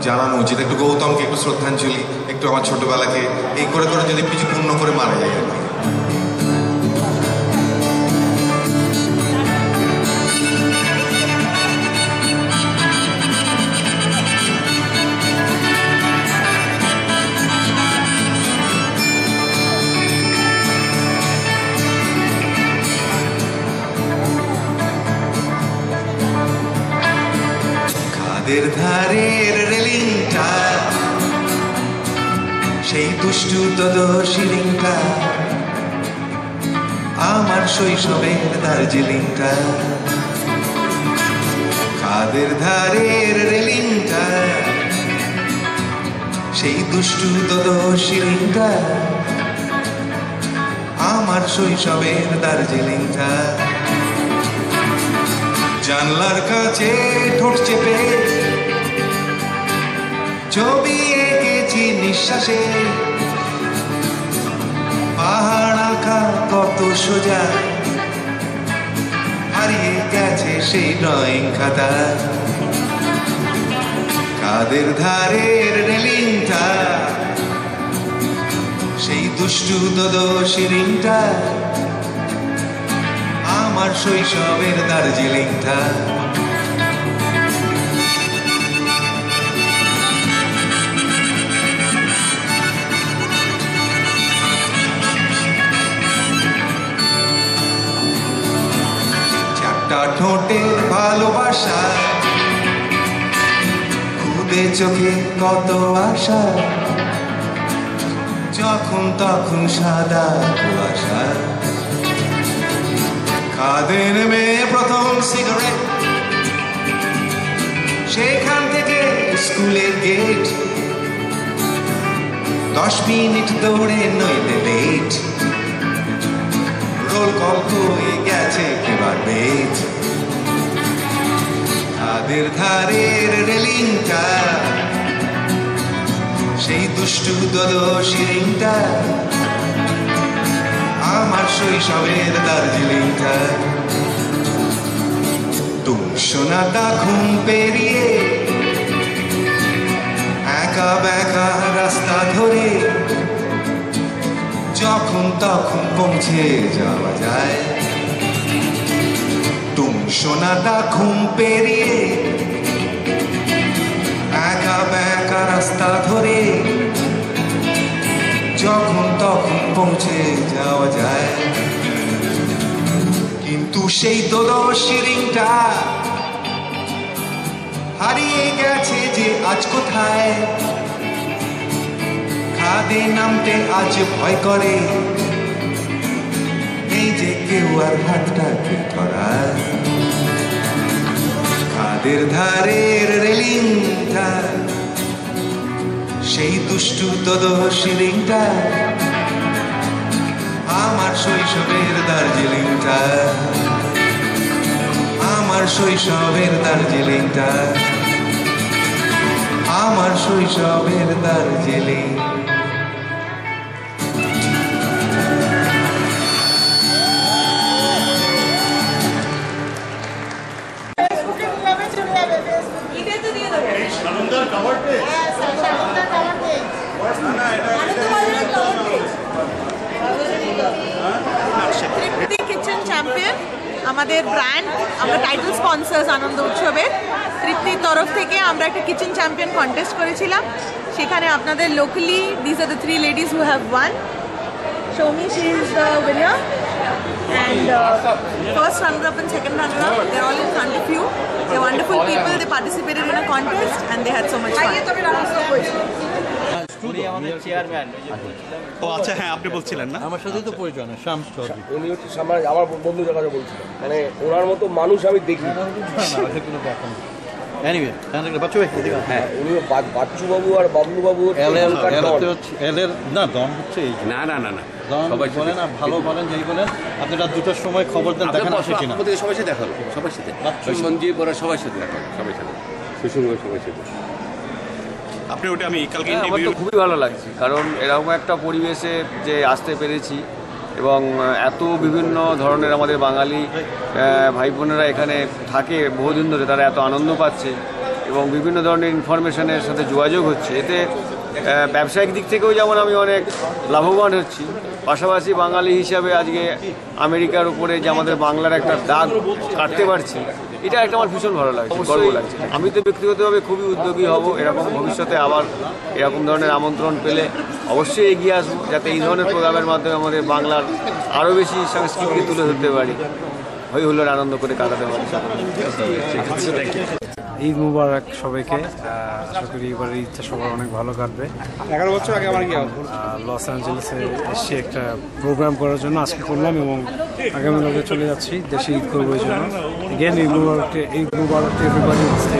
জানানো উচিত, একটু গৌতমকে একটু শ্রদ্ধাঞ্জলি, একটু আমার ছোটবেলাকে এই করে করে যদি কিছু পূর্ণ করে মারা যায় আর কি। ধারের রেলিংটা, সেই দুষ্টু তদর্শী রিংটা, আমার শৈশবের দার্জিলিংটা। খাদের ধারের রেলিংটা, সেই দুষ্টু তদর্শী রিংটা, আমার শৈশবের দার্জিলিংটা। জানলার কাছে ঠোঁট চেপে ছবি এঁকেছি নিঃশ্বাসে, পাহাড় আঁকা কত সোজা, হারিয়ে গেছে সেই ড্রয়িং খাতা। কাদের ধারের রেলিংটা, সেই দুষ্টু তদর্শী রিংটা, আমার শৈশবের দার্জিলিংটা। চারটা ঠোঁটের ভালোবাসা, খুদে চোখে কত আশা, যখন তখন সাদা কুয়াশা। খাদে নেমে প্রথম সিগারেট, সেখান থেকে স্কুলের গেট, 10 মিনিট দৌড়ে নইলে লেট, রোল কল হয়ে গেছে এবার বেট। খাদের ধারের রেলিংটা, সেই দুষ্টু তদর্শী রিংটা, আমার শৈশবের দার্জিলিংটা। সোনাটা ঘুম পেরিয়ে একা বেকা রাস্তা ধরে যখন তখন পৌঁছে যাওয়া যায়। সোনাটা ঘুম পেরিয়ে একা বেকা রাস্তা ধরে যখন তখন পৌঁছে যাওয়া যায়। কিন্তু সেই তদর্শী রিংটা হারিয়ে গেছে যে আজ কোথায়। খাদে নামতে আজ ভয় করে, এই যে কেউ আর হাতটাকে ধরায়। খাদের ধারের রেলিংটা, সেই দুষ্টু তদর্শী রিংটা, আমার শৈশবের দার্জিলিংটা, আমার শৈশবের দার্জিলিংটা, আমার শৈশবের দার্জিলিং। কিচেন চ্যাম্পিয়ন আমাদের ব্র্যান্ড, আমরা টাইটেল স্পন্সর্স আনন্দ উৎসবের। তৃপ্তির তরফ থেকে আমরা একটা কিচেন চ্যাম্পিয়ন কন্টেস্ট করেছিলাম, সেখানে আপনাদের locally this are the 3 ladies who have won. Shomi, she is the winner, and first runner-up and second runner-up, they're all in front of you. They're wonderful people. They participated in a contest and they had so much fun. ও আচ্ছা, হ্যাঁ আপনি বলছিলেন না, আমার সাথে তো পরিচয় না, শামস চৌধুরী। উনি হচ্ছে আমার বন্ধুদের কথা বলছিলেন, মানে ওনার মতো মানুষ আমি দেখি কোনো ব্যাপার না। এনিওয়ে, বাচ্চু ভাই, হ্যাঁ উনি বাচ্চুবাবু আর বাবলুবাবু এলের না দম হচ্ছে এই না না না না সবাই বলেন না, ভালো বলেন, যেই বলেন আপনারা 2টার সময় খবর দেন, দেখেন আসে কিনা। সবার সাথে দেখা হবে, সবার সাথে সঞ্জীব ওরা সবার সাথে দেখা হবে, সবার সাথে সুসঙ্গ সবার সাথে। আপনি ওটা আমি কালকে আমার তো খুবই ভালো লাগছে, কারণ এরকম একটা পরিবেশে যে আসতে পেরেছি এবং এত বিভিন্ন ধরনের আমাদের বাঙালি ভাই বোনেরা এখানে থাকে বহুদিন ধরে, তারা এত আনন্দ পাচ্ছে এবং বিভিন্ন ধরনের ইনফরমেশনের সাথে যোগাযোগ হচ্ছে, এতে ব্যবসায়িক দিক থেকেও যেমন আমি অনেক লাভবান হচ্ছি, পাশাপাশি বাঙালি হিসাবে আজকে আমেরিকার উপরে যে আমাদের বাংলার একটা দাগ কাটতে পারছি, এটা একটা আমার ভীষণ ভালো লাগছে, গর্ব লাগছে। আমি তো ব্যক্তিগতভাবে খুবই উদ্যোগী হব, এরকম ভবিষ্যতে আবার এরকম ধরনের আমন্ত্রণ পেলে অবশ্যই এগিয়ে আসবো, যাতে এই ধরনের প্রোগ্রামের মাধ্যমে আমাদের বাংলার আরও বেশি সংস্কৃতিকে তুলে ধরতে পারি, হই হুল্লোড় আনন্দ করে কাটাতে পারি। ঈদ মুবারক সবাইকে। আশা করি এবার ঈদটা সবার অনেক ভালো কাটবে। 11 বছর আগে আমার কি লস অ্যাঞ্জেলেসে এসে একটা প্রোগ্রাম করার জন্য আজকে করলাম এবং আগামী কালকে চলে যাচ্ছি দেশে ঈদ করবো এই জন্য। Again, ঈদ মুবারক, এভরিবডি স্টে